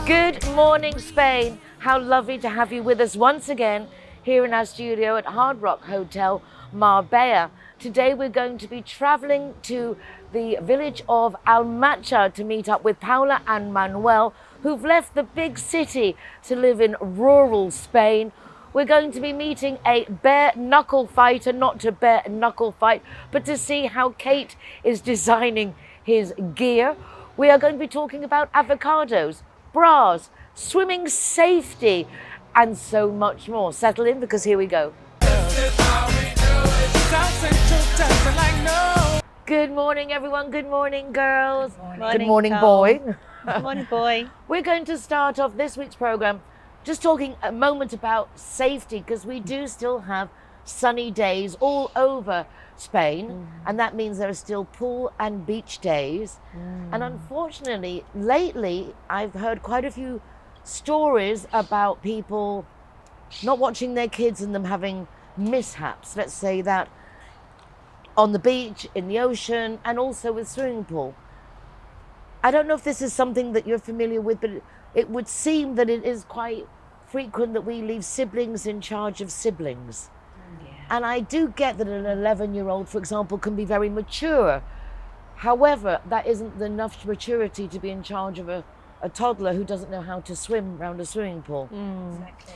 Good morning, Spain. How lovely to have you with us once again here in our studio at Hard Rock Hotel, Marbella. Today we're going to be traveling to the village of Almáchar to meet up with Paula and Manuel, who've left the big city to live in rural Spain. We're going to be meeting a bare knuckle fighter, not to bare knuckle fight, but to see how Kate is designing his gear. We are going to be talking about avocados, bras, swimming safety, and so much more. Settle in, because here we go. Good morning, everyone. Good morning, girls. Good morning, boy. Good morning, boy. We're going to start off this week's program just talking a moment about safety, because we do still have sunny days all over Spain, and that means there are still pool and beach days. And unfortunately, lately, I've heard quite a few stories about people not watching their kids and them having mishaps, let's say that, on the beach, in the ocean, and also with swimming pool. I don't know if this is something that you're familiar with, but it would seem that it is quite frequent that we leave siblings in charge of siblings. And I do get that an 11-year-old, for example, can be very mature. However, that isn't enough maturity to be in charge of a toddler who doesn't know how to swim around a swimming pool. Exactly.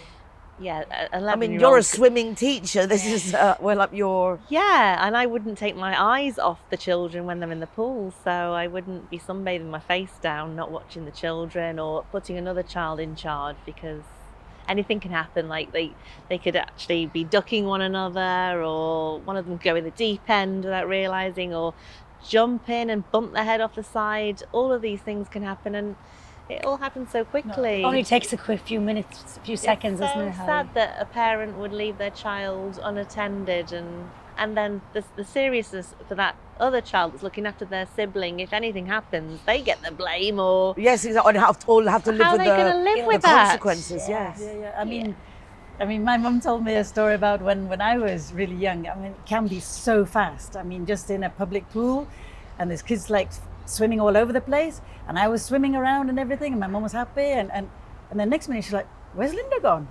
Yeah, 11-year-old. I mean, you're a swimming teacher. This is well up your... Yeah, and I wouldn't take my eyes off the children when they're in the pool, so I wouldn't be sunbathing my face down, not watching the children, or putting another child in charge, because anything can happen. Like they could actually be ducking one another, or one of them go in the deep end without realizing, or jump in and bump their head off the side. All of these things can happen, and it all happens so quickly. It only takes a quick few minutes, a few seconds, it's isn't it? so sad that a parent would leave their child unattended, and then the seriousness for that other child that's looking after their sibling. If anything happens, they get the blame, or Yes, exactly. And have to live how are with they going to live the with that? consequences. Yes. Yeah. I mean, my mum told me a story about when I was really young. I mean, it can be so fast. I mean, just in a public pool, and there's kids like swimming all over the place, and I was swimming around and everything, and my mum was happy, and then next minute she's like, "Where's Linda gone?"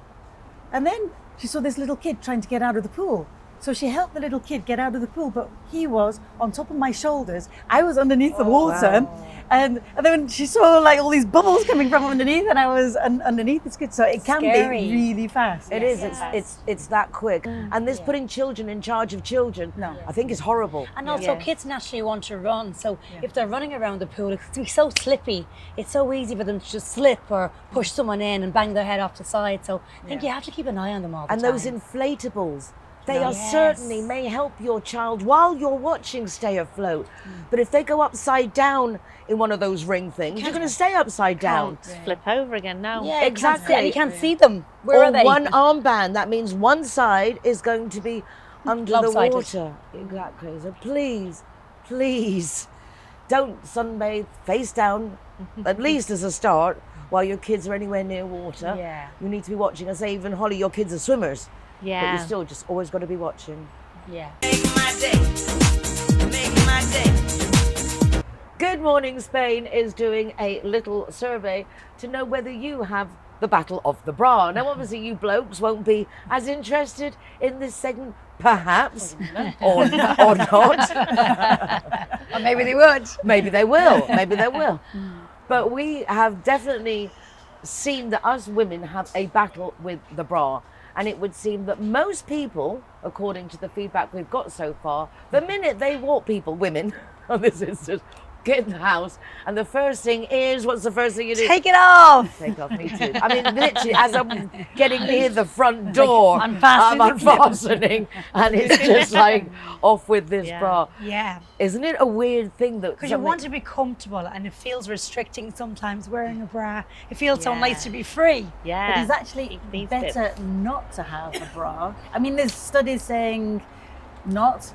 And then she saw this little kid trying to get out of the pool. So she helped the little kid get out of the pool, but he was on top of my shoulders. I was underneath the water. Wow. And then she saw like all these bubbles coming from underneath, and I was underneath this kid. So it can Scary. be really fast. It is. It's that quick. And this putting children in charge of children, I think is horrible. And also kids naturally want to run, so if they're running around the pool, it's going to be so slippy. It's so easy for them to just slip or push someone in and bang their head off the side. So I think you have to keep an eye on them all the And time. those inflatables, they are certainly may help your child while you're watching stay afloat. But if they go upside down in one of those ring things, you're going to stay upside down. Flip over again now. Yeah, Exactly. And you can't see them. Where Or are they? one armband, that means one side is going to be under the Lopsided. water. Exactly. So please, don't sunbathe face down, at least as a start, while your kids are anywhere near water. Yeah. You need to be watching. I say, even Holly, your kids are swimmers. But Yeah. you still just always got to be watching. Yeah. Good Morning Spain is doing a little survey to know whether you have the battle of the bra. Now, obviously, you blokes won't be as interested in this segment, perhaps, or not. Or maybe they would. Maybe they will. Maybe they will. But we have definitely seen that us women have a battle with the bra. And it would seem that most people, according to the feedback we've got so far, the minute they walk people, women, on this instance, get in the house, and the first thing is, what's the first thing you do? Take it off. Take off, me too. I mean, literally, as I'm getting near the front door, I'm unfastening. unfastening, and it's just like, off with this bra. Yeah. Isn't it a weird thing that... Because you want to be comfortable, and it feels restricting sometimes wearing a bra. It feels so nice to be free. Yeah. It is actually These better bits. not to have a bra. I mean, there's studies saying not,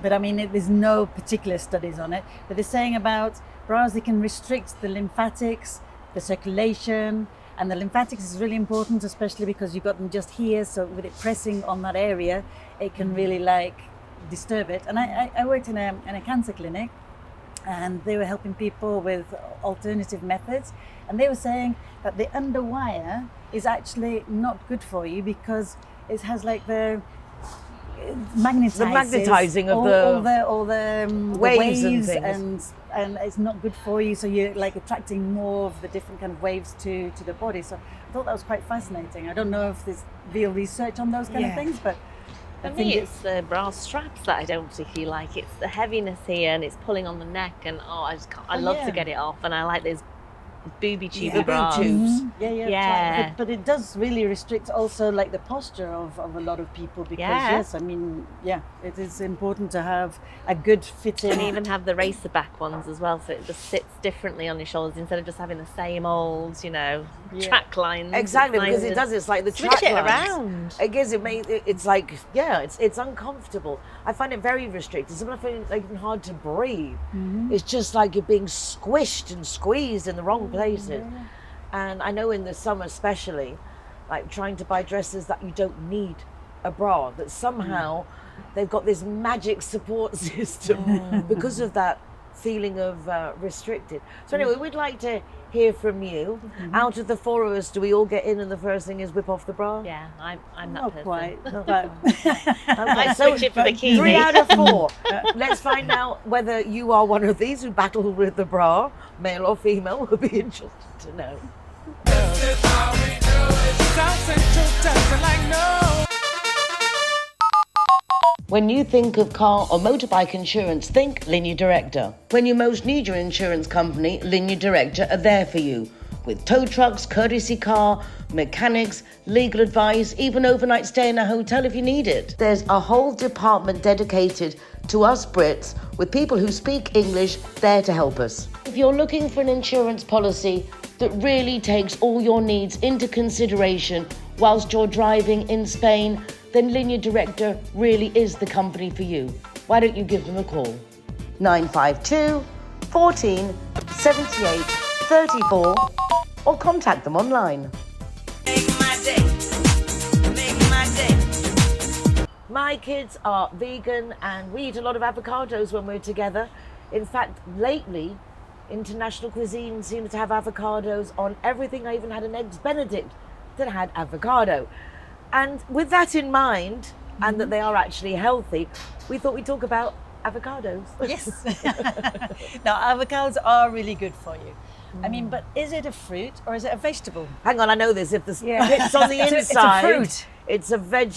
but I mean, there's no particular studies on it. But they're saying about bras, they can restrict the lymphatics, the circulation, and the lymphatics is really important, especially because you've got them just here. So with it pressing on that area, it can really like disturb it. And I worked in a cancer clinic, and they were helping people with alternative methods, and they were saying that the underwire is actually not good for you because it has like the magnetizing of all the waves and waves things. and it's not good for you, so you're like attracting more of the different kind of waves to the body. So I thought that was quite fascinating. I don't know if there's real research on those kind of things, but For me, it's the bra straps that I don't particularly like. It's the heaviness here, and it's pulling on the neck, and I just can't. I love to get it off, and I like those booby tubey bras. tubes. Yeah. But it does really restrict also like the posture of a lot of people because yes, I mean, it is important to have a good fitting. And even have the racer back ones as well, so it just sits differently on your shoulders instead of just having the same old, track lines. Exactly, because it does. It's like the switch track it lines. around. It gives it. It's like it's uncomfortable. I find it very restricted. Sometimes I find it like even hard to breathe. It's just like you're being squished and squeezed in the wrong places. And I know in the summer especially, like trying to buy dresses that you don't need a bra, that somehow they've got this magic support system because of that feeling of restricted. So anyway, we'd like to hear from you. Out of the four of us, do we all get in and the first thing is whip off the bra? Yeah, I'm that Not person. quite, but I switch it for bikini. 3 out of 4. Let's find out whether you are one of these who battle with the bra, male or female. We'll be interested to know. When you think of car or motorbike insurance, think Linea Directa. When you most need your insurance company, Linea Directa are there for you. With tow trucks, courtesy car, mechanics, legal advice, even overnight stay in a hotel if you need it. There's a whole department dedicated to us Brits with people who speak English there to help us. If you're looking for an insurance policy that really takes all your needs into consideration whilst you're driving in Spain, then Linea Directa really is the company for you. Why don't you give them a call? 952 14 78 34 or contact them online. My kids are vegan and we eat a lot of avocados when we're together. In fact, lately, international cuisine seems to have avocados on everything. I even had an Eggs Benedict that had avocado. And with that in mind, and that they are actually healthy, we thought we'd talk about avocados. yes. Now, avocados are really good for you. I mean, but is it a fruit or is it a vegetable? Hang on, I know this. If the pits on the inside, it's a fruit. It's a veg.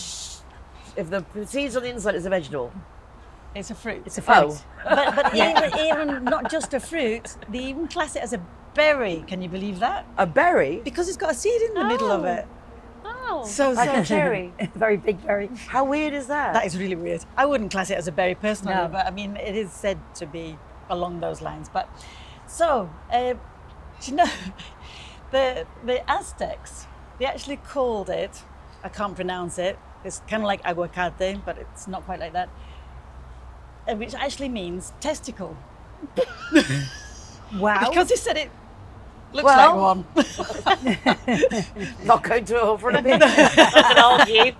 If the seeds on the inside, it's a vegetable. It's a fruit. It's a fruit. Oh. But even not just a fruit, they even class it as a berry. Can you believe that? A berry? Because it's got a seed in the middle of it. Oh, So Like a cherry. very big berry. How weird is that? That is really weird. I wouldn't class it as a berry personally, No. but I mean, it is said to be along those lines. But so, do you know, the Aztecs, they actually called it, I can't pronounce it, it's kind of like aguacate, but it's not quite like that, which actually means testicle. Wow. Because they said it looks Well, like one. Not going to offer a bit. doesn't argue.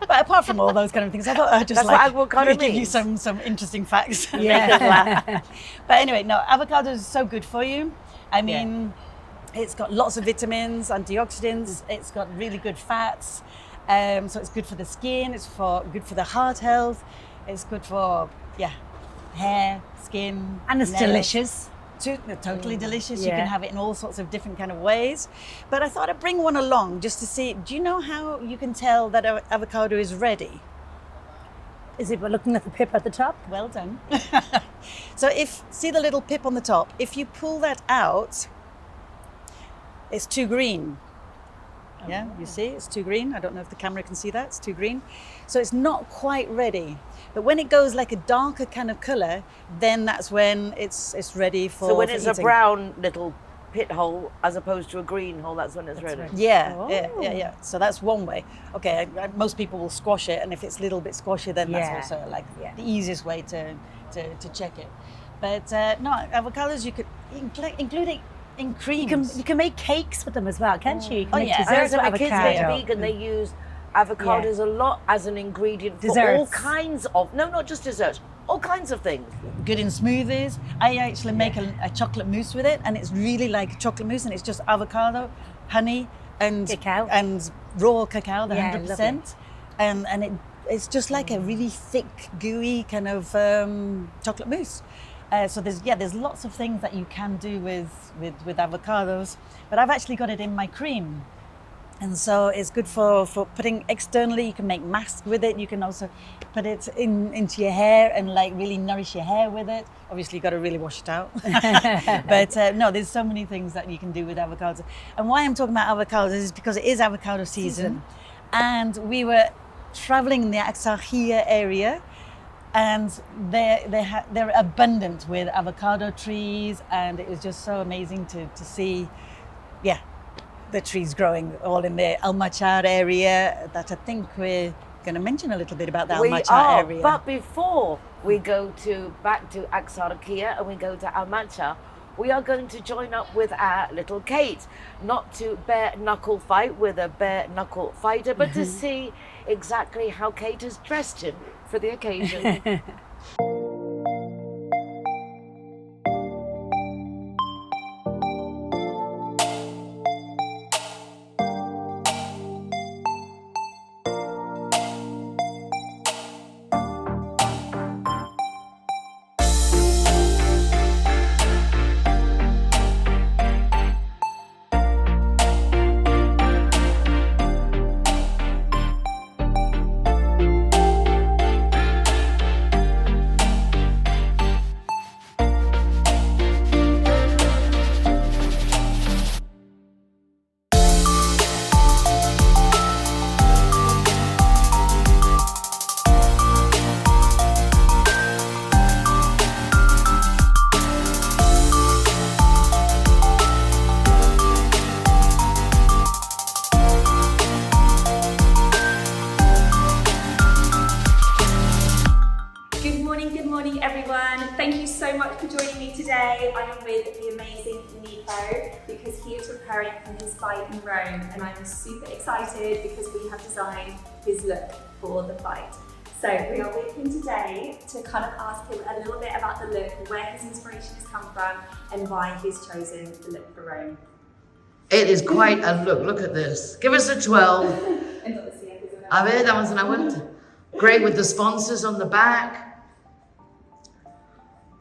But apart from all those kind of things, I thought I'd just That's what like avocado give you means. some interesting facts. Yeah. But anyway, no, avocado is so good for you. I mean, it's got lots of vitamins, antioxidants. It's got really good fats. So it's good for the skin. It's good for the heart health. It's good for hair, skin, And it's nails. delicious. They're totally delicious. You Yeah. can have it in all sorts of different kind of ways. But I thought I'd bring one along just to see. Do you know how you can tell that avocado is ready? Is it by looking at the pip at the top? Well done. So see the little pip on the top, if you pull that out, it's too green. Yeah, you see, it's too green. I don't know if the camera can see that, it's too green. So it's not quite ready. But when it goes like a darker kind of colour, then that's when it's ready for So when for it's a eating. brown little pit hole as opposed to a green hole, that's when it's ready. right. Yeah. So that's one way. Okay, most people will squash it, and if it's a little bit squashy, then Yeah. that's also like the easiest way to check it. But no, avocados you could include it in creams. You can make cakes with them as well, can't you? You can Oh, make yeah. I desserts know with my kids avocado. make vegan, they use avocados a lot as an ingredient for all Desserts. kinds of, no, not just desserts, all kinds of things. Good in smoothies. I actually make a chocolate mousse with it, and it's really like a chocolate mousse, and it's just avocado, honey, and Cacao. and raw cacao, the Yeah, 100%, and it's just like a really thick, gooey kind of chocolate mousse. So there's lots of things that you can do with avocados, but I've actually got it in my cream. And so it's good for putting externally. You can make masks with it. You can also put it into your hair and like really nourish your hair with it. Obviously, you've got to really wash it out. But no, there's so many things that you can do with avocados. And why I'm talking about avocados is because it is avocado season. And we were traveling in the Axarquia area, and they're abundant with avocado trees, and it was just so amazing to see, the trees growing all in the Almáchar area that I think we're going to mention a little bit about the Almáchar area. But before we go back to Axarquia and we go to Almáchar, we are going to join up with our little Kate, not to bare knuckle fight with a bare knuckle fighter, but to see exactly how Kate has dressed him for the occasion. Thank you so much for joining me today. I am with the amazing Nico because he is preparing for his fight in Rome, and I'm super excited because we have designed his look for the fight. So we are with him today to kind of ask him a little bit about the look, where his inspiration has come from, and why he's chosen the look for Rome. It is quite a look. Look at this. Give us a 12. A ver, damos una vuelta. Great with the sponsors on the back.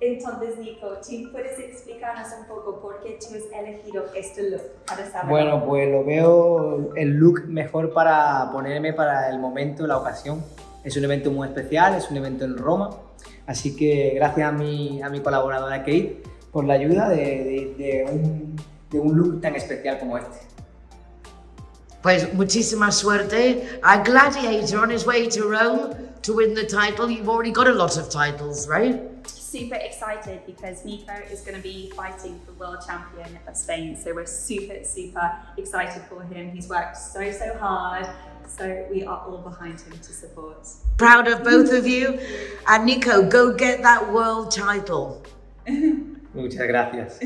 Entonces, Nico, ¿tú puedes explicarnos un poco por qué tú has elegido este look para sábado? Bueno, pues lo veo el look mejor para ponerme para el momento, la ocasión. Es un evento muy especial, es un evento en Roma, así que gracias a mi colaboradora Kate por la ayuda de un look tan especial como este. Pues muchísima suerte. A gladiator on his way to Rome to win the title. You've already got a lot of titles, right? Super excited because Nico is going to be fighting for world champion of Spain, so we're super excited for him. He's worked so hard, so we are all behind him to support. Proud of both of you, and Nico, go get that world title. Muchas gracias.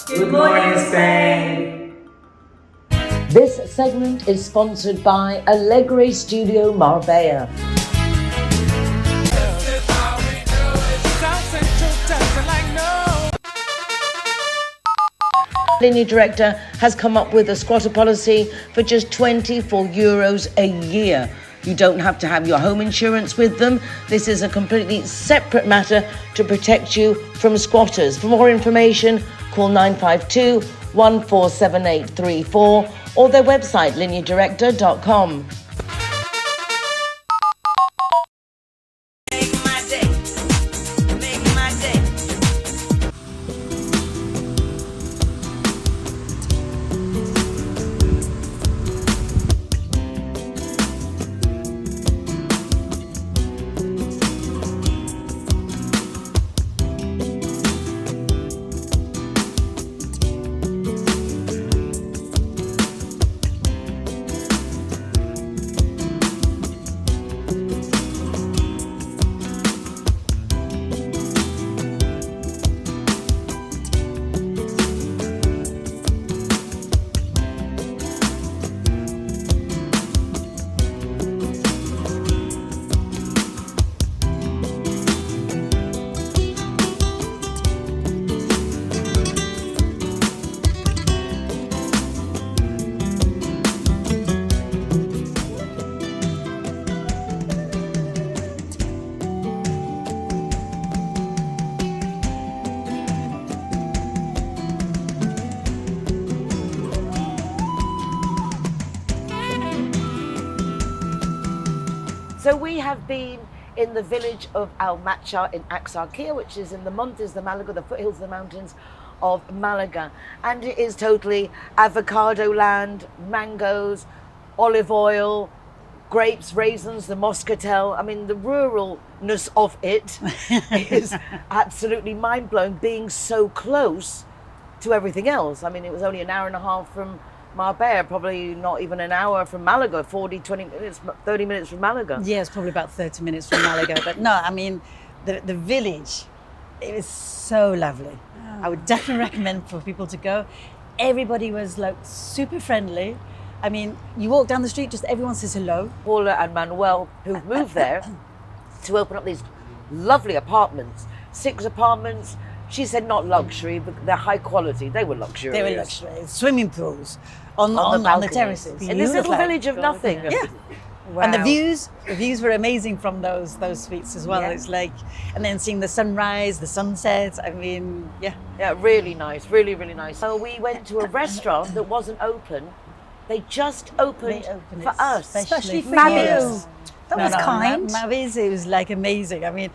Good morning, Spain! This segment is sponsored by Alegre Studio Marbella. Linea Directa has come up with a squatter policy for just €24 a year. You don't have to have your home insurance with them. This is a completely separate matter to protect you from squatters. For more information, call 952 147834 or their website, lineadirecta.com. So we have been in the village of Almáchar in Axarquia, which is in the Montes de Malaga, the foothills of the mountains of Malaga. And it is totally avocado land, mangoes, olive oil, grapes, raisins, the moscatel. I mean, the ruralness of it is absolutely mind-blowing, being so close to everything else. I mean, it was only an hour and a half from Marbella, probably not even an hour from Malaga, 40, 20 minutes, 30 minutes from Malaga. Yeah, it's probably about 30 minutes from Malaga. But no, I mean, the village, it was so lovely. I would definitely recommend for people to go. Everybody was like super friendly. I mean, you walk down the street, just everyone says hello. Paula and Manuel, who've moved there to open up these lovely apartments, 6 apartments. She said not luxury, but they're high quality. They were luxurious. They were luxurious. Swimming pools on the balconies. terraces. In this little Beautiful. village of nothing. Yeah. Wow. And the views were amazing from those suites as well. Yeah. It's like, and then seeing the sunrise, the sunset. I mean, yeah. Yeah, really nice, really, really nice. So we went to a restaurant that wasn't open. They just opened opened for it us. Especially for Yes. you. That was kind. Mavis, it was like amazing. I mean,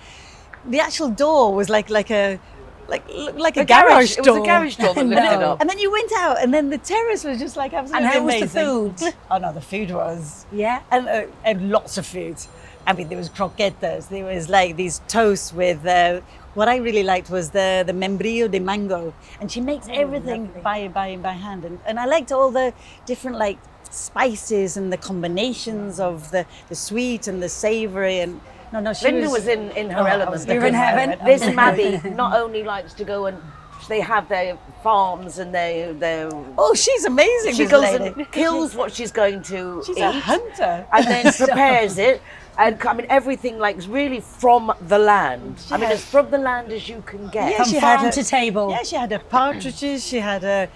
the actual door was like a garage It door. was a garage door that lifted up. And then you went out, and then the terrace was just like absolutely And how was the amazing. food? Oh no, the food was Yeah. and lots of food. I mean, there was croquetas. There was like these toasts with. What I really liked was the membrillo de mango, and she makes everything by hand. And I liked all the different like spices and the combinations of the sweet and the savoury. And she Linda was in her element. You're in heaven. This Mabby not only likes to go and they have their farms and their Oh, she's amazing. she this goes lady. and kills what she's going to She's eat a hunter. and then prepares it. And I mean, everything like is really from the land. I mean, Yeah. as from the land as you can get. Yeah, From she had farm a- to table. Yeah, she had a partridges, she had a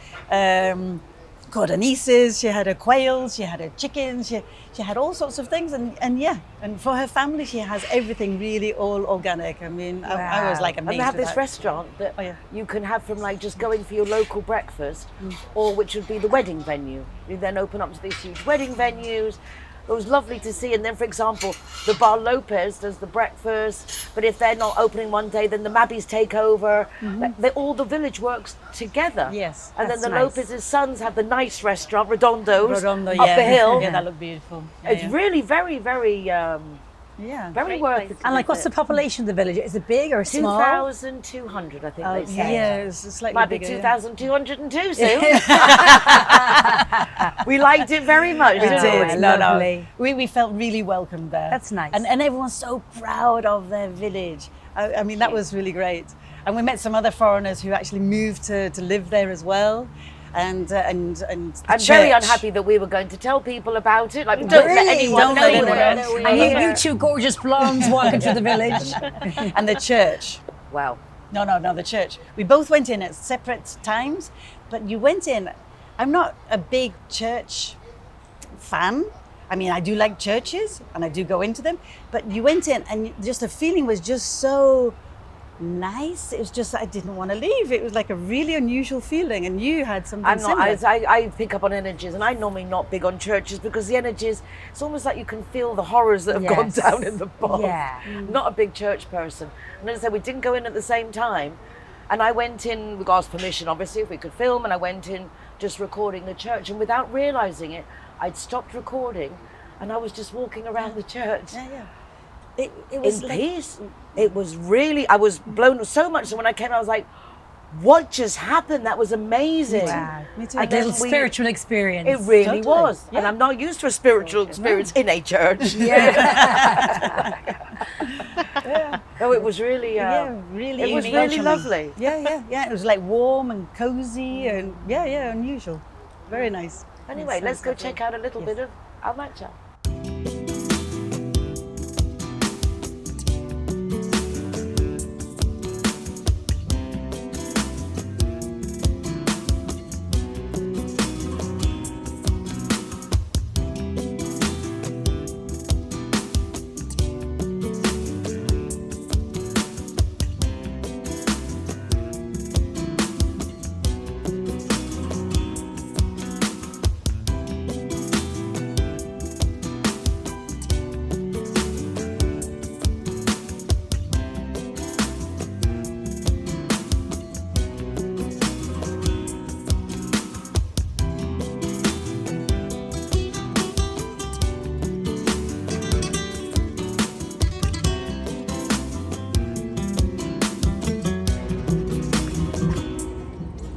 codornices, she had a quail, she had a chicken, she had all sorts of things, and for her family she has everything really all organic. I mean, I was like amazed. And they have with this that. restaurant that Oh, yeah. you can have from like just going for your local breakfast, or which would be the wedding venue. You then open up to these huge wedding venues. It was lovely to see. And then, for example, the Bar Lopez does the breakfast, but if they're not opening one day, then the Mabbies take over. All the village works together. Yes, And then that's the nice. Lopez's sons have the nice restaurant, Redondo's, Redondo, up the hill. Yeah, that looked beautiful. Yeah, It's yeah. really very, very, Yeah. very Great worth place it. to And like, what's the population of the village? Is it big or small? 2,200, I think they say. Yeah, it's slightly Might be bigger. 2,202 soon. We liked it very much. We didn't did. we? Lovely. We felt really welcome there. That's nice. And everyone's so proud of their village. I mean, that was really great. And we met some other foreigners who actually moved to live there as well. And the I'm very church. unhappy that we were going to tell people about it. Like, don't let Really? anyone Don't know let we're anyone there. know. And you two gorgeous blondes walking through the village. And the church. Wow. No, the church. We both went in at separate times, but you went in. I'm not a big church fan. I mean, I do like churches and I do go into them, but you went in and just the feeling was just so nice. It was just, I didn't want to leave. It was like a really unusual feeling, and you had something I'm not. similar. I pick up on energies, and I'm normally not big on churches because the energies. It's almost like you can feel the horrors that have gone Yes. down in the past. Yeah. Not a big church person. And as I said, we didn't go in at the same time, and I went in. We asked permission, obviously, if we could film, and I went in just recording the church, and without realizing it, I'd stopped recording, and I was just walking around the church. yeah. It was In like, peace. It was really, I was blown so much. So when I came, I was like, what just happened? That was amazing. Wow. Me too. And A little then we- spiritual experience. It really Totally. was. Yeah. And I'm not used to a spiritual experience in a church. No, it was really, really it was unique. really lovely. Yeah. It was like warm and cozy and unusual. Very nice. Anyway, let's go check out a little bit of Almáchar.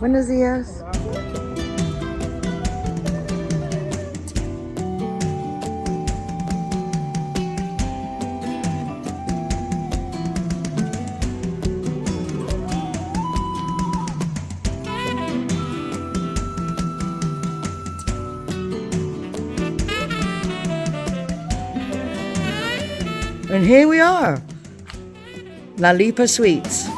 Buenos días. And here we are, La Lipa Sweets.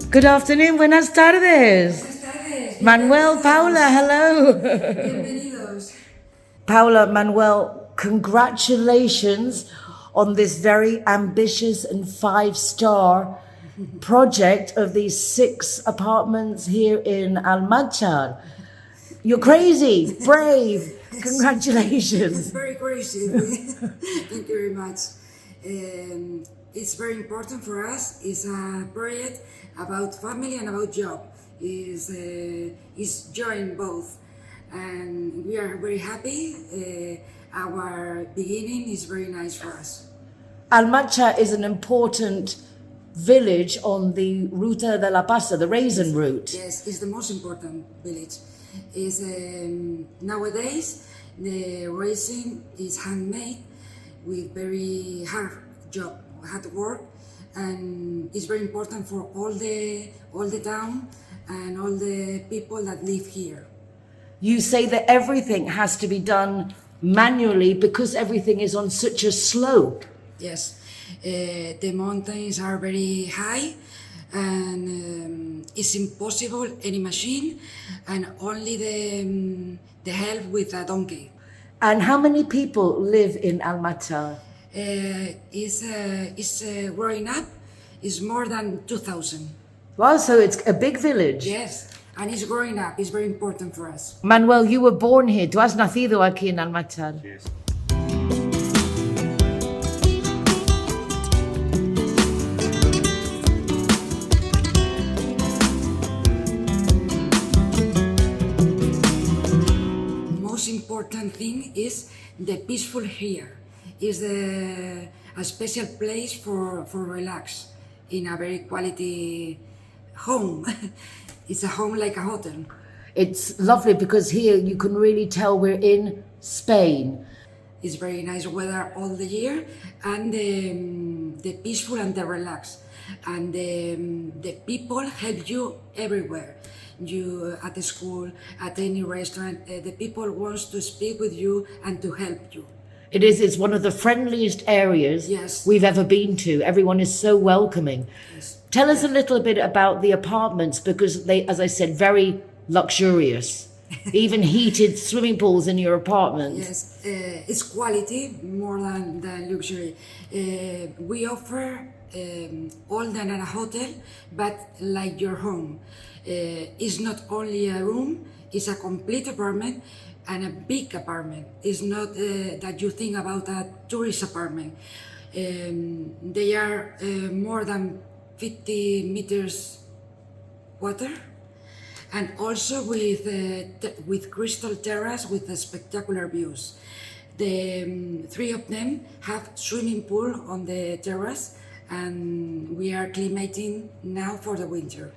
Good afternoon, buenas tardes. Buenas tardes. Manuel, Paula, hello. Bienvenidos. Paula, Manuel, congratulations on this very ambitious and 5-star project of these 6 apartments here in Almáchar. You're crazy, brave. Congratulations. It's very crazy. Thank you very much. It's very important for us. It's a project about family and about job. It's join both, and we are very happy. Our beginning is very nice for us. Almáchar is an important village on the Ruta de la Pasta, the Raisin route. Yes, it's the most important village. Is nowadays the raisin is handmade with very hard work, and it's very important for all the town and all the people that live here. You say that everything has to be done manually because everything is on such a slope. Yes, the mountains are very high, and it's impossible any machine, and only the help with a donkey. And how many people live in Almáchar? It's growing up. It's more than 2,000. Well, so it's a big village. Yes, and it's growing up. It's very important for us. Manuel, you were born here. Tú has nacido aquí en Almáchar. Yes. Most important thing is the peaceful here. Is a special place for relax in a very quality home. It's a home like a hotel. It's lovely because here you can really tell we're in Spain. It's very nice weather all the year, and the peaceful and the relax, and the people help you everywhere. You at the school, at any restaurant, the people wants to speak with you and to help you. It's one of the friendliest areas Yes. we've ever been to. Everyone is so welcoming. Yes. Tell us a little bit about the apartments because they, as I said, very luxurious. Even heated swimming pools in your apartment. Yes, it's quality more than luxury. We offer all than a hotel, but like your home. It's not only a room, it's a complete apartment and a big apartment. It's not that you think about a tourist apartment. They are more than 50 meters water, and also with crystal terrace with spectacular views. The 3 of them have swimming pool on the terrace, and we are acclimating now for the winter.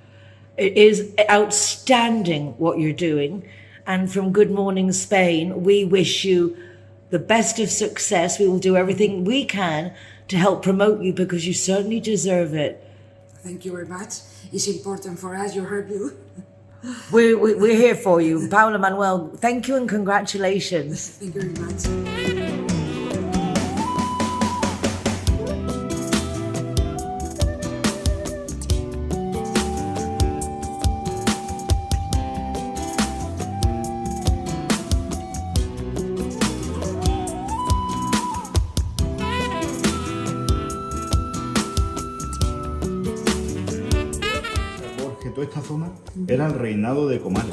It is outstanding what you're doing. And from Good Morning Spain, we wish you the best of success. We will do everything we can to help promote you because you certainly deserve it. Thank you very much. It's important for us, your review. We're here for you. Paula, Manuel, thank you and congratulations. Thank you very much. Porque toda esta zona era el reinado de Comal.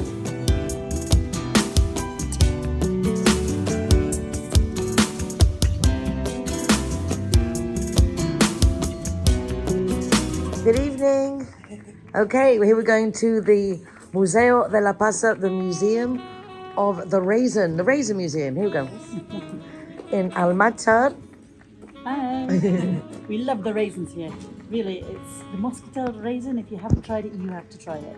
Good evening. Okay, here we're going to the Museo de la Pasa, the Museum of the Raisin Museum. Here we go. In Almáchar. Hi. We love the raisins here. really, it's the muscatel raisin. If you haven't tried it, you have to try it.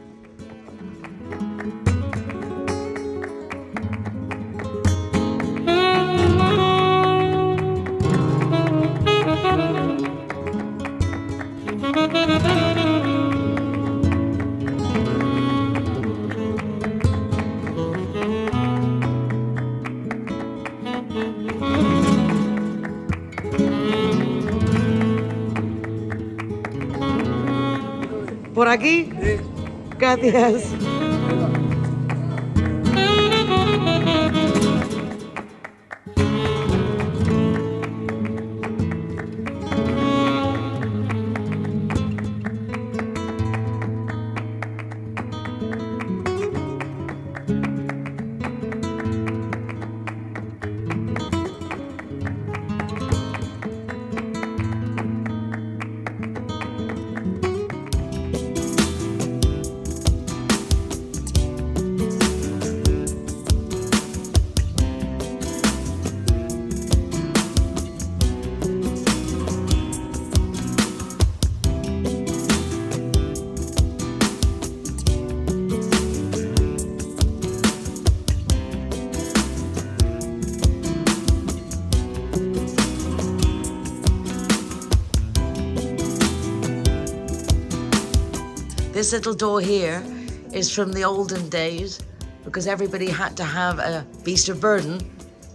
Por aquí. Gracias. This little door here is from the olden days because everybody had to have a beast of burden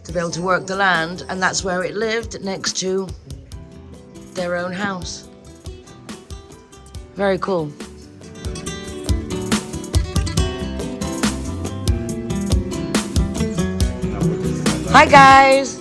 to be able to work the land, and that's where it lived, next to their own house. Very cool. Hi guys!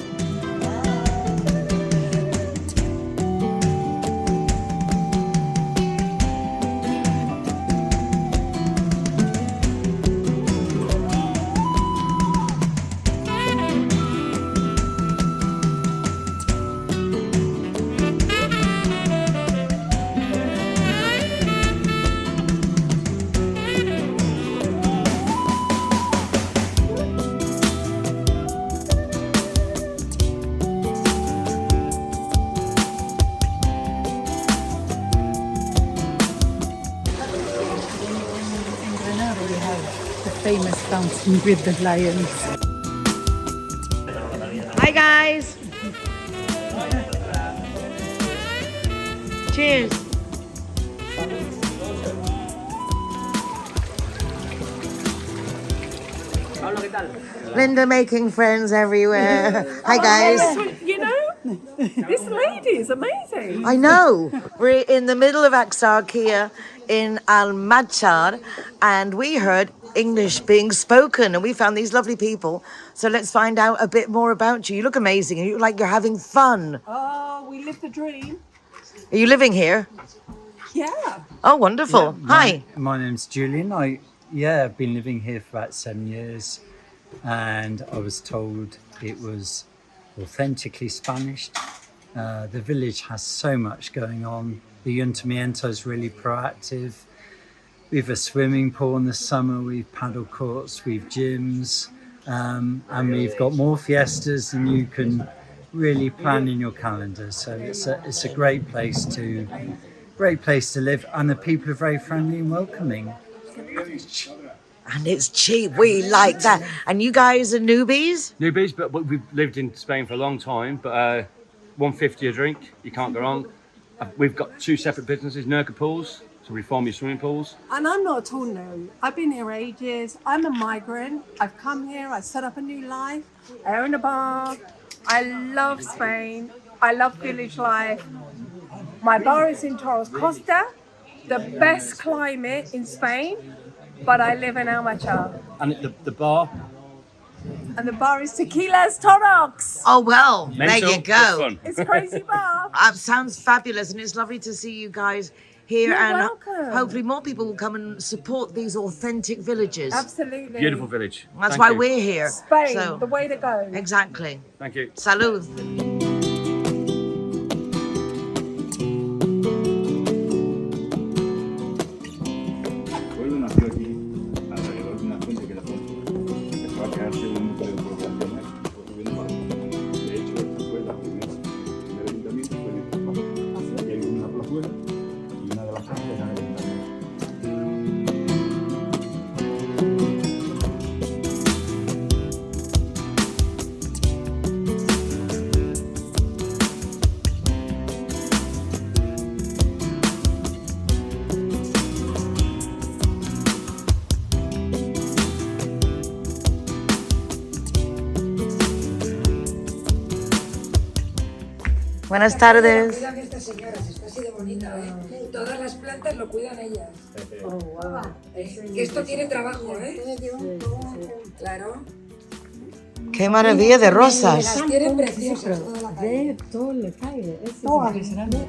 Famous fountain with the lions. Hi guys! Cheers! Linda making friends everywhere. Hi guys! You know, this lady is amazing. I know! We're in the middle of Axarquia in Almáchar, and we heard English being spoken, and we found these lovely people. So let's find out a bit more about you. You look amazing. You look like you're having fun. Oh, we lived the dream. Are you living here? Yeah. Oh, wonderful. Hi. My name's Julian. I've been living here for about 7 years, and I was told it was authentically Spanish. The village has so much going on. The Ayuntamiento is really proactive. We have a swimming pool in the summer, we've paddle courts, we've gyms, and we've got more fiestas than you can really plan in your calendar. So it's a great place to live, and the people are very friendly and welcoming. And it's cheap. We like that. And you guys are newbies? Newbies, but we've lived in Spain for a long time. But $1.50 a drink, you can't go wrong. We've got 2 separate businesses, Nurka Pools, to reform your swimming pools. And I'm not at all new. I've been here ages. I'm a migrant. I've come here. I set up a new life. I own a bar. I love Spain. I love village life. My bar is in Torres Costa, the best climate in Spain, but I live in Almáchar. And the bar? And the bar is Tequilas Torox. Oh, well, Mental, there you go. fun. It's a crazy bar. Sounds fabulous, and it's lovely to see you guys here. You're and welcome. hopefully more people will come and support these authentic villages. Absolutely. Beautiful village. That's Thank why you. we're here. Spain, So, the way to go. exactly. Thank you. Salud. Pueblo nació aquí, alrededor de una fuente que era fuente. Empezó a crearse un núcleo poblacional, fue subiendo más. De hecho, esta fue la primera ayuntamiento, fue de Lipa. Y hay una plazuela Buenas tardes. Cuidan estas señoras, está así de bonita, ¿eh? Todas las plantas lo cuidan ellas. Esto tiene trabajo, ¿eh? Claro. Qué maravilla de rosas. Las tienen preciosas toda la calle. Todo el detalle, es impresionante.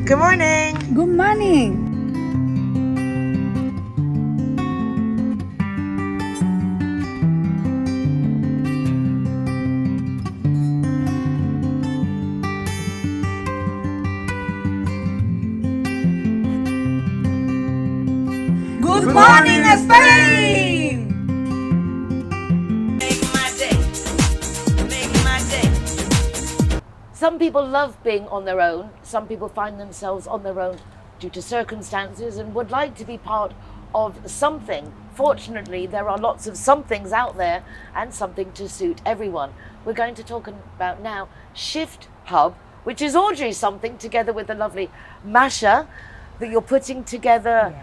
Good morning. Good morning. Good morning, Spain! Some people love being on their own. Some people find themselves on their own due to circumstances and would like to be part of something. Fortunately, there are lots of somethings out there and something to suit everyone. We're going to talk about now Shift Hub, which is Audrey's something, together with the lovely Masha, that you're putting together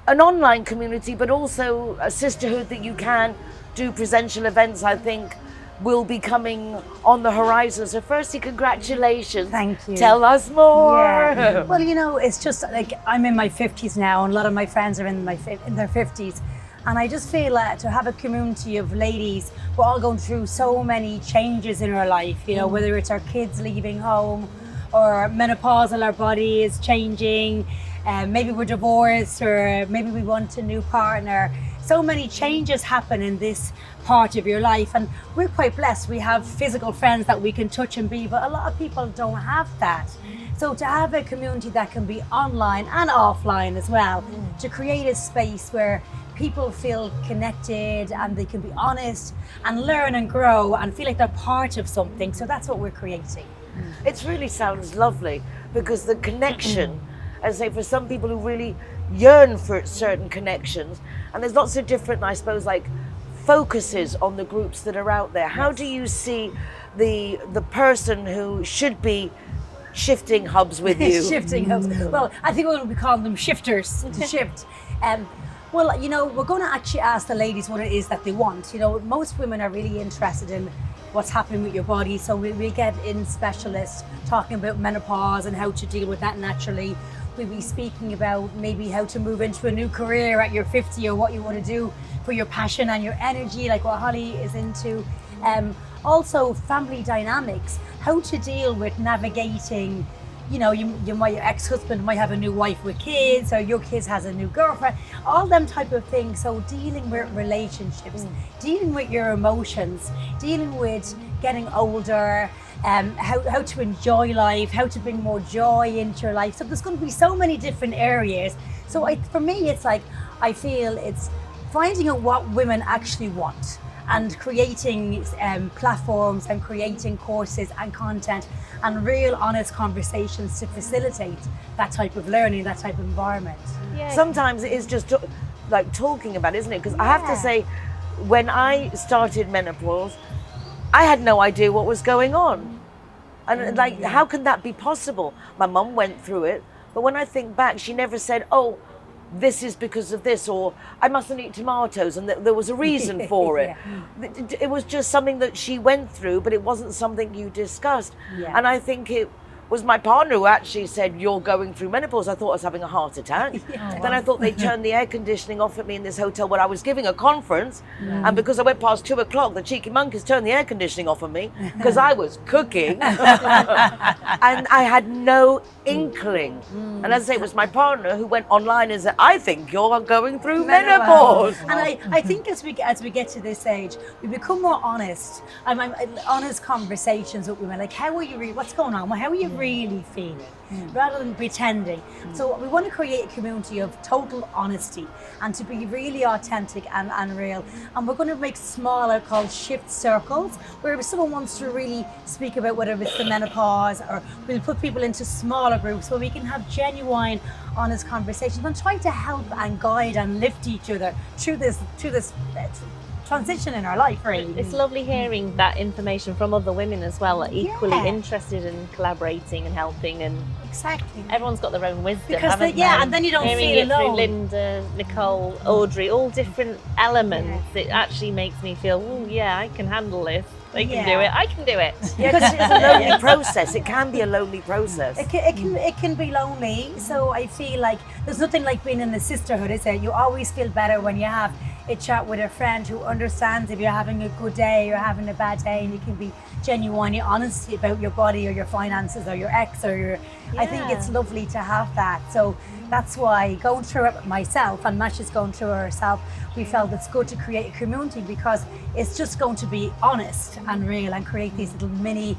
an online community, but also a sisterhood that you can do presential events, I think, will be coming on the horizon. So firstly, congratulations. Thank you. Tell us more. Yeah. Well, you know, it's just like I'm in my 50s now, and a lot of my friends are in their 50s. And I just feel to have a community of ladies, we're all going through so many changes in our life, you know, whether it's our kids leaving home or menopausal, our body is changing, maybe we're divorced, or maybe we want a new partner. So many changes happen in this part of your life, and we're quite blessed. We have physical friends that we can touch and be, but a lot of people don't have that. So to have a community that can be online and offline as well, to create a space where people feel connected and they can be honest and learn and grow and feel like they're part of something. So that's what we're creating. It really sounds lovely, because the connection, as I say, for some people who really yearn for certain connections, and there's lots of different, I suppose, like focuses on the groups that are out there. How do you see the person who should be shifting hubs with you? Shifting hubs. Well, I think we'll be calling them shifters to shift. Well, you know, we're going to actually ask the ladies what it is that they want. You know, most women are really interested in what's happening with your body. So we get in specialists talking about menopause and how to deal with that naturally. We'll be speaking about maybe how to move into a new career at your 50, or what you want to do for your passion and your energy, like what Holly is into. Also family dynamics, how to deal with navigating, you know, your ex-husband might have a new wife with kids, or your kids has a new girlfriend, all them type of things. So dealing with relationships, dealing with your emotions, dealing with getting older, how to enjoy life, how to bring more joy into your life. So there's going to be so many different areas. So for me, it's like, I feel it's finding out what women actually want, and creating platforms and creating courses and content and real honest conversations to facilitate that type of learning, that type of environment. Yeah. Sometimes it is just like talking about it, isn't it? Because I have to say, when I started menopause, I had no idea what was going on. And like, how can that be possible? My mum went through it, but when I think back, she never said, oh, this is because of this, or I mustn't eat tomatoes, and there was a reason for it. It was just something that she went through, but it wasn't something you discussed. And I think it was my partner who actually said, you're going through menopause. I thought I was having a heart attack. Then I thought they turned the air conditioning off at me in this hotel where I was giving a conference, and because I went past 2 o'clock, the cheeky monkeys turned the air conditioning off on me because I was cooking. And I had no inkling. And as I say, it was my partner who went online and said, I think you're going through menopause. And I think as we get to this age, we become more honest. Honest conversations with women, like, how are you really, what's going on? How are you really feeling? Rather than pretending. So we want to create a community of total honesty and to be really authentic and real. And we're going to make smaller, called shift circles, where if someone wants to really speak about whether it's the menopause, or we'll put people into smaller groups where we can have genuine, honest conversations and try to help and guide and lift each other through this transition in our life, really. It's lovely hearing that information from other women as well, equally interested in collaborating and helping, and exactly, everyone's got their own wisdom, because haven't they? and then you don't hearing feel it alone. through Linda, Nicole, Audrey, all different elements, it actually makes me feel, oh yeah, I can handle this. They can do it. I can do it. Yeah, because it's a lonely process. It can be a lonely process. It can be lonely. So I feel like there's nothing like being in a sisterhood, is it? You always feel better when you have a chat with a friend who understands if you're having a good day or having a bad day, and you can be genuinely honest about your body or your finances or your ex or your, I think it's lovely to have that. So that's why going through it myself, and Mash is going through it herself, we felt it's good to create a community because it's just going to be honest and real and create these little mini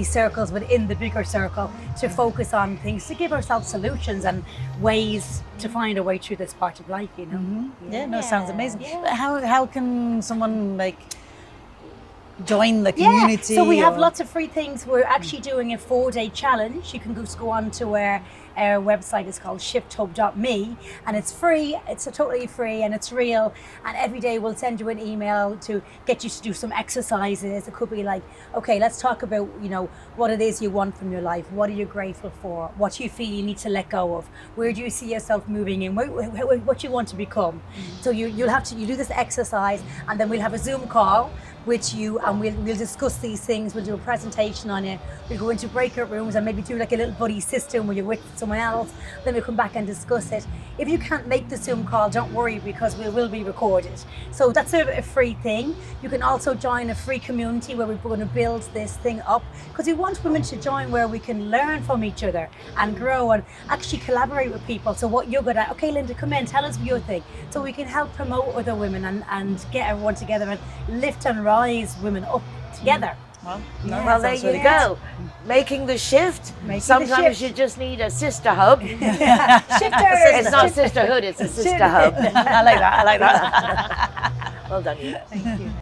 circles within the bigger circle to focus on things, to give ourselves solutions and ways to find a way through this part of life, you know. Yeah, no, sounds amazing. But how can someone like join the community? So we have lots of free things. We're actually doing a 4-day challenge. You can just go on to our website is called shifthub.me, and it's free. It's totally free and it's real, and every day we'll send you an email to get you to do some exercises. It could be like, okay, let's talk about, you know, what it is you want from your life, what are you grateful for, what you feel you need to let go of, where do you see yourself moving in, what you want to become. So you do this exercise, and then we'll have a Zoom call with you, and we'll discuss these things. We'll do a presentation on it. We'll go into breakout rooms and maybe do like a little buddy system where you're with someone else. Then we'll come back and discuss it. If you can't make the Zoom call, don't worry, because we will be recorded. So that's a free thing. You can also join a free community where we're going to build this thing up, because we want women to join where we can learn from each other and grow and actually collaborate with people. So what you're good at, okay, Linda, come in, tell us your thing. So we can help promote other women and get everyone together and lift and rise women up together. Well, there you go. Making the shift. Sometimes you just need a sister hub. It's not sisterhood, it's a sister hub. I like that. Well done, you. Thank you.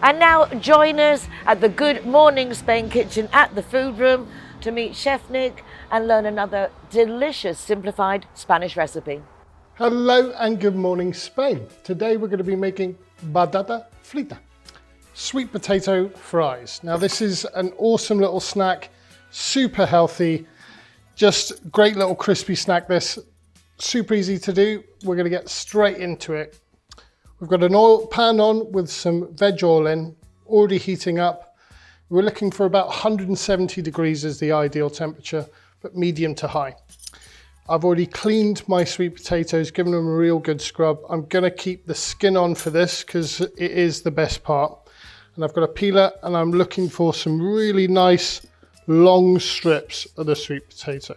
And now join us at the Good Morning Spain kitchen at the Food Room to meet Chef Nick and learn another delicious simplified Spanish recipe. Hello and good morning, Spain. Today we're going to be making batata frita, sweet potato fries. Now this is an awesome little snack, super healthy, just great little crispy snack. This super easy to do. We're going to get straight into it. We've got an oil pan on with some veg oil in, already heating up. We're looking for about 170 degrees is the ideal temperature, but medium to high. I've already cleaned my sweet potatoes, given them a real good scrub. I'm gonna keep the skin on for this because it is the best part. And I've got a peeler, and I'm looking for some really nice long strips of the sweet potato.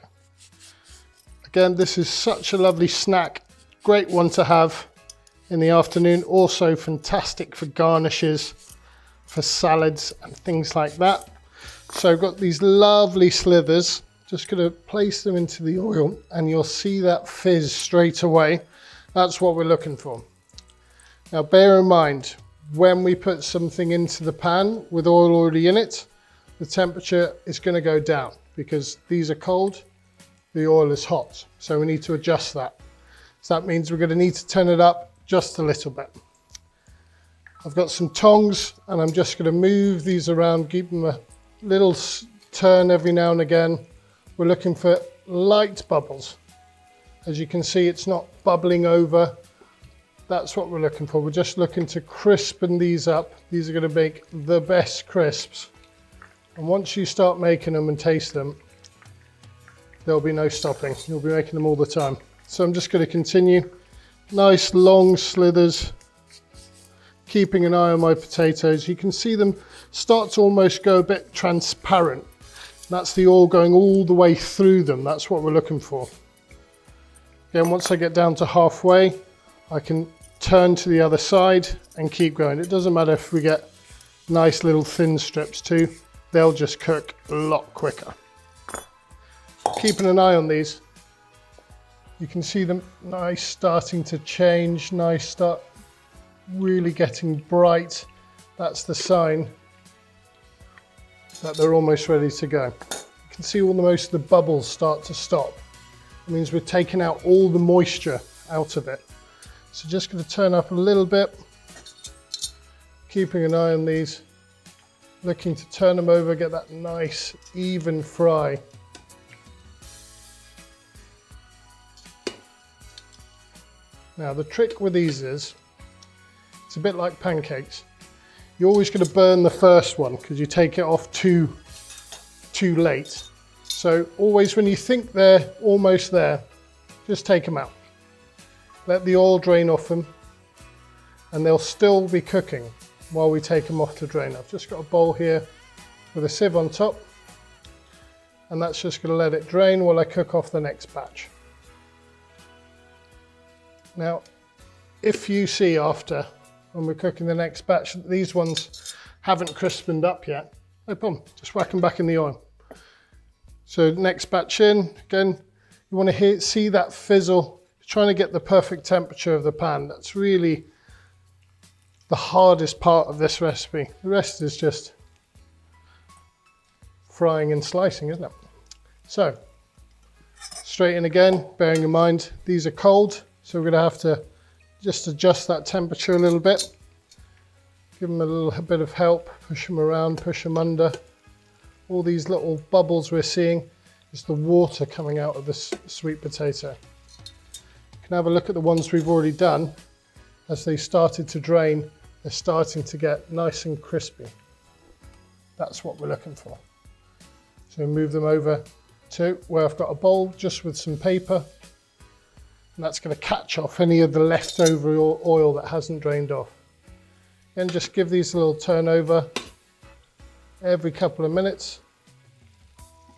Again, this is such a lovely snack, great one to have in the afternoon. Also fantastic for garnishes, for salads and things like that. So I've got these lovely slithers. Just going to place them into the oil, and you'll see that fizz straight away. That's what we're looking for. Now bear in mind, when we put something into the pan with oil already in it, the temperature is going to go down because these are cold, the oil is hot. So we need to adjust that. So that means we're going to need to turn it up just a little bit. I've got some tongs, and I'm just going to move these around, give them a little turn every now and again. We're looking for light bubbles. As you can see, it's not bubbling over. That's what we're looking for. We're just looking to crispen these up. These are going to make the best crisps. And once you start making them and taste them, there'll be no stopping. You'll be making them all the time. So I'm just going to continue. Nice long slithers, keeping an eye on my potatoes. You can see them start to almost go a bit transparent. That's the oil going all the way through them. That's what we're looking for. Again, once I get down to halfway, I can turn to the other side and keep going. It doesn't matter if we get nice little thin strips too. They'll just cook a lot quicker. Keeping an eye on these. You can see them nice starting to change, nice start really getting bright. That's the sign that they're almost ready to go. You can see most of the bubbles start to stop. It means we're taking out all the moisture out of it. So just going to turn up a little bit. keeping an eye on these, looking to turn them over, get that nice even fry. Now the trick with these is, it's a bit like pancakes. You're always going to burn the first one because you take it off too late. So always when you think they're almost there, just take them out. Let the oil drain off them, and they'll still be cooking while we take them off to drain. I've just got a bowl here with a sieve on top, and that's just going to let it drain while I cook off the next batch. Now, if you see after, when we're cooking the next batch, that these ones haven't crispened up yet, no problem, just whack them back in the oil. So next batch in, again, you want to see that fizzle, trying to get the perfect temperature of the pan. That's really the hardest part of this recipe. The rest is just frying and slicing, isn't it? So, straight in again, bearing in mind, these are cold, so we're going to have to just adjust that temperature a little bit. Give them a little bit of help, push them around, push them under. All these little bubbles we're seeing is the water coming out of the sweet potato. You can have a look at the ones we've already done. As they started to drain, they're starting to get nice and crispy. That's what we're looking for. So move them over to where I've got a bowl just with some paper, and that's going to catch off any of the leftover oil that hasn't drained off. And just give these a little turnover every couple of minutes.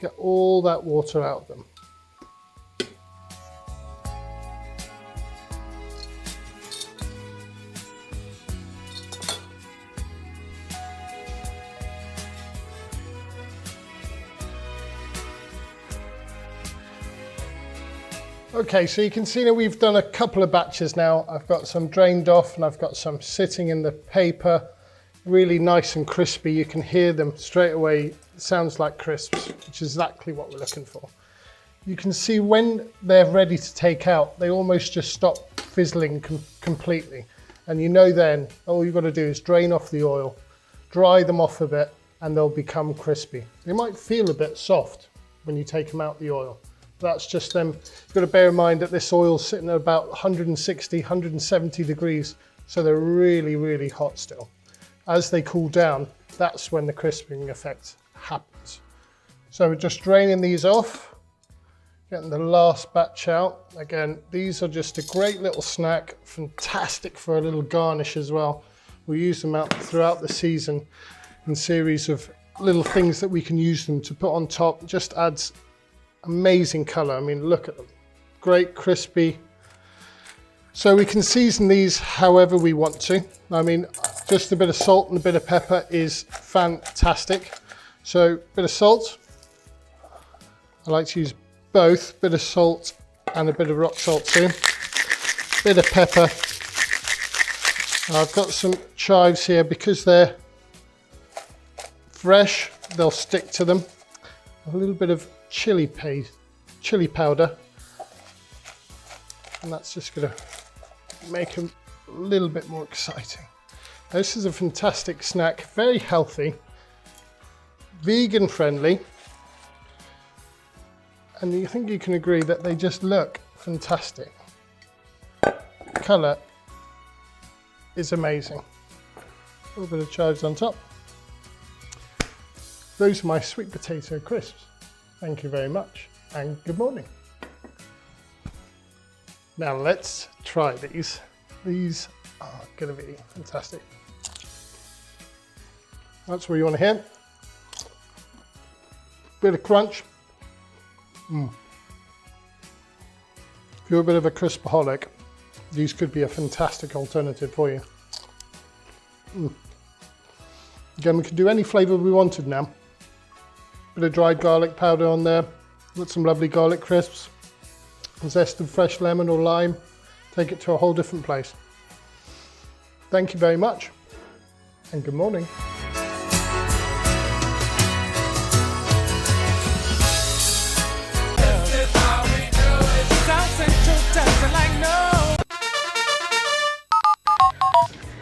Get all that water out of them. Okay, so you can see that we've done a couple of batches now. I've got some drained off and I've got some sitting in the paper, really nice and crispy. You can hear them straight away. It sounds like crisps, which is exactly what we're looking for. You can see when they're ready to take out, they almost just stop fizzling completely. And you know then, all you've got to do is drain off the oil, dry them off a bit, and they'll become crispy. They might feel a bit soft when you take them out the oil. That's just them. You've got to bear in mind that this oil's sitting at about 160, 170 degrees, so they're really, really hot still. As they cool down, that's when the crisping effect happens. So we're just draining these off, getting the last batch out. Again, these are just a great little snack, fantastic for a little garnish as well. We use them out throughout the season in series of little things that we can use them to put on top. Just adds amazing color. I mean, look at them. Great, crispy. So we can season these however we want to. I mean, just a bit of salt and a bit of pepper is fantastic. So, a bit of salt. I like to use both, bit of salt and a bit of rock salt too. Bit of pepper. And I've got some chives here because they're fresh, they'll stick to them. A little bit of chili powder, and that's just going to make them a little bit more exciting. This is a fantastic snack, very healthy, vegan friendly, and you think you can agree that they just look fantastic. Colour is amazing. A little bit of chives on top. Those are my sweet potato crisps. Thank you very much, and good morning. Now let's try these. These are going to be fantastic. That's what you want to hear. Bit of crunch. If you're a bit of a crispaholic, these could be a fantastic alternative for you. Again, we can do any flavour we wanted now. Bit of dried garlic powder on there. Got some lovely garlic crisps. A zest of fresh lemon or lime. Take it to a whole different place. Thank you very much, and good morning.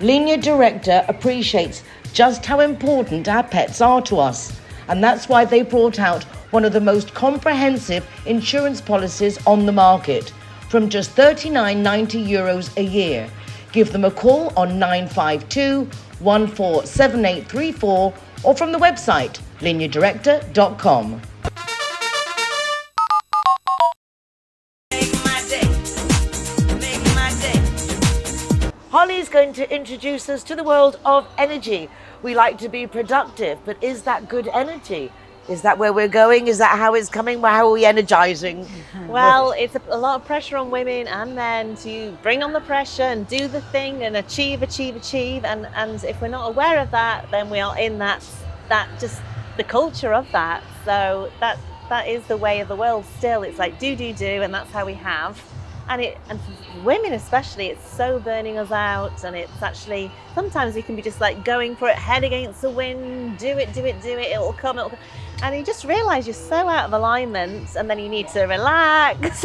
Linea Directa appreciates just how important our pets are to us, and that's why they brought out one of the most comprehensive insurance policies on the market from just €39.90 a year. Give them a call on 952 147834 or from the website lineadirecta.com. Holly's going to introduce us to the world of energy. We like to be productive, but is that good energy? Is that where we're going? Is that how it's coming? How are we energizing? Well, it's a lot of pressure on women and men to bring on the pressure and do the thing and achieve. And if we're not aware of that, then we are in that just the culture of that. So that is the way of the world still. It's like do, and that's how we have. And for women especially, it's so burning us out, and it's actually, sometimes we can be just like going for it, head against the wind, do it, it'll come. And you just realise you're so out of alignment, and then you need to relax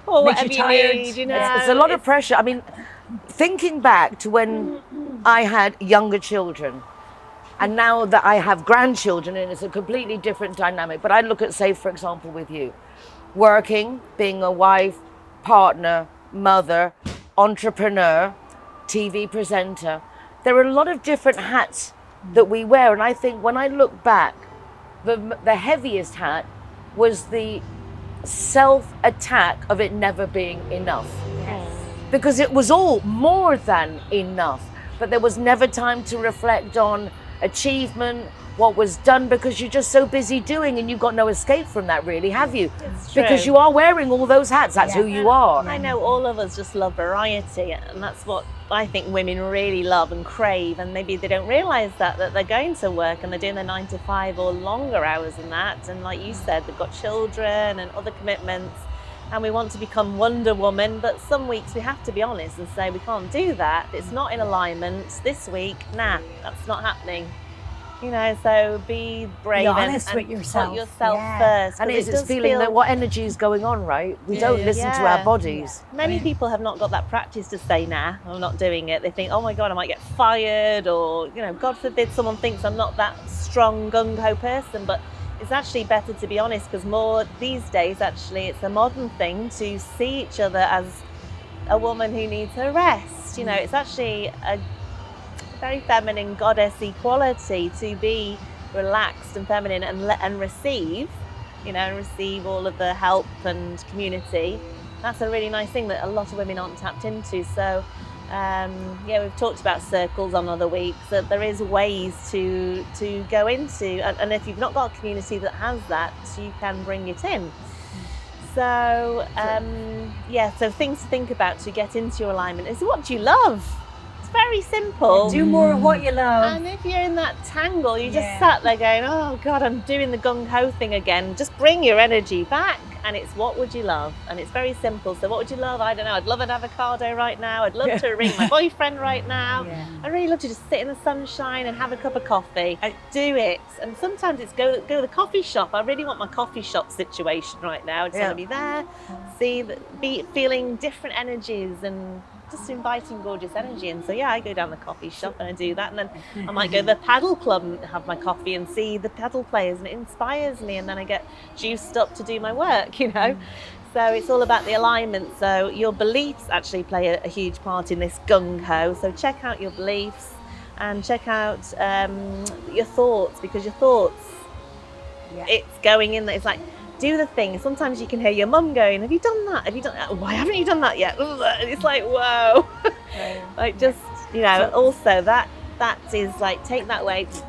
or whatever you need, you know. It's a lot of pressure. I mean, thinking back to when I had younger children, and now that I have grandchildren, and it's a completely different dynamic. But I look at, say, for example, with you, working, being a wife, partner, mother, entrepreneur, TV presenter. There are a lot of different hats that we wear, and I think when I look back, the heaviest hat was the self-attack of it never being enough. Yes. Because it was all more than enough, but there was never time to reflect on achievement, what was done, because you're just so busy doing, and you've got no escape from that, really, have you? It's true. Because you are wearing all those hats. That's who you are. I know all of us just love variety, and that's what I think women really love and crave, and maybe they don't realise that they're going to work and they're doing their 9 to 5 or longer hours than that, and like you said, they've got children and other commitments, and we want to become Wonder Woman, but some weeks we have to be honest and say we can't do that. It's not in alignment this week. Nah, that's not happening. You know, so be brave honest and with yourself. put yourself first. And it's does feeling that what energy is going on, right? We don't listen to our bodies. Many people have not got that practice to say, nah, I'm not doing it. They think, oh my God, I might get fired, or, you know, God forbid someone thinks I'm not that strong, gung-ho person. But it's actually better to be honest, because more these days, actually, it's a modern thing to see each other as a woman who needs her rest. You know, it's actually a very feminine goddessy quality to be relaxed and feminine and receive, you know, and receive all of the help and community. That's a really nice thing that a lot of women aren't tapped into. So we've talked about circles on other weeks, that there is ways to go into, and if you've not got a community that has that, you can bring it in. So so things to think about to get into your alignment is, what do you love? Very simple. Do more of what you love. And if you're in that tangle, you just sat there going, oh God, I'm doing the gung-ho thing again. Just bring your energy back, and it's what would you love? And it's very simple. So what would you love? I don't know. I'd love an avocado right now. I'd love to ring my boyfriend right now. I'd really love to just sit in the sunshine and have a cup of coffee. Do it. And sometimes it's go to the coffee shop. I really want my coffee shop situation right now. I just want to be there, be feeling different energies and just inviting gorgeous energy. And so I go down the coffee shop and I do that, and then I might go to the paddle club and have my coffee and see the paddle players, and it inspires me, and then I get juiced up to do my work, you know. So it's all about the alignment. So your beliefs actually play a huge part in this gung-ho. So check out your beliefs and check out your thoughts, because your thoughts, it's going in there. It's like, do the thing. Sometimes you can hear your mum going, have you done that? Have you done that? Why haven't you done that yet? And it's like, whoa. Like, just, you know, also that is like, take that weight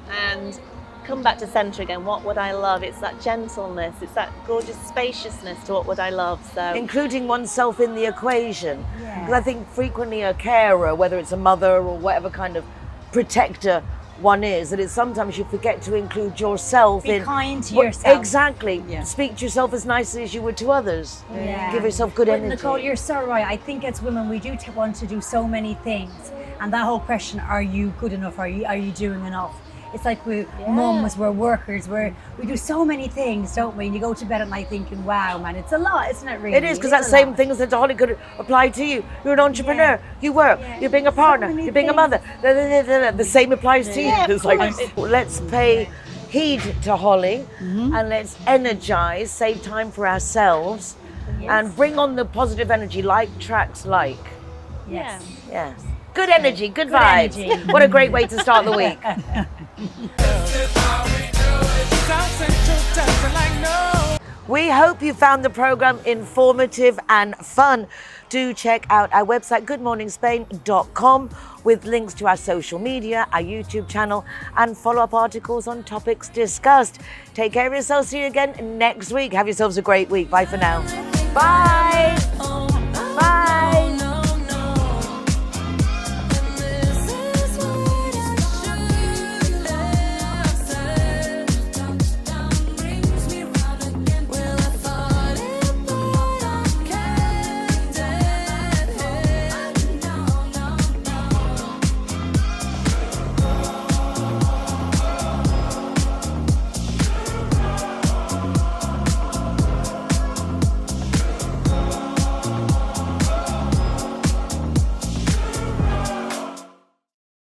and come back to center again. What would I love? It's that gentleness. It's that gorgeous spaciousness to what would I love. So including oneself in the equation. Because I think frequently a carer, whether it's a mother or whatever kind of protector one is, that it's sometimes you forget to include yourself in. Be kind to yourself. Exactly. Speak to yourself as nicely as you would to others. Give yourself good energy. Nicole, you're so right. I think as women we do want to do so many things, and that whole question, are you good enough? Are you doing enough? It's like we're mums, we're workers, we do so many things, don't we? And you go to bed at night thinking, wow, man, it's a lot, isn't it really? It is, because that same thing that Holly could apply to you. You're an entrepreneur, you work, you're being a partner, you're being a mother. The same applies to you. It's like, let's pay heed to Holly and let's energize, save time for ourselves and bring on the positive energy like tracks like. Yes. Yes. Good energy, good vibes. energy. What a great way to start the week. We hope you found the program informative and fun. Do check out our website, goodmorningspain.com, with links to our social media, our YouTube channel, and follow-up articles on topics discussed. Take care of yourselves. See you again next week. Have yourselves a great week. Bye for now. Bye.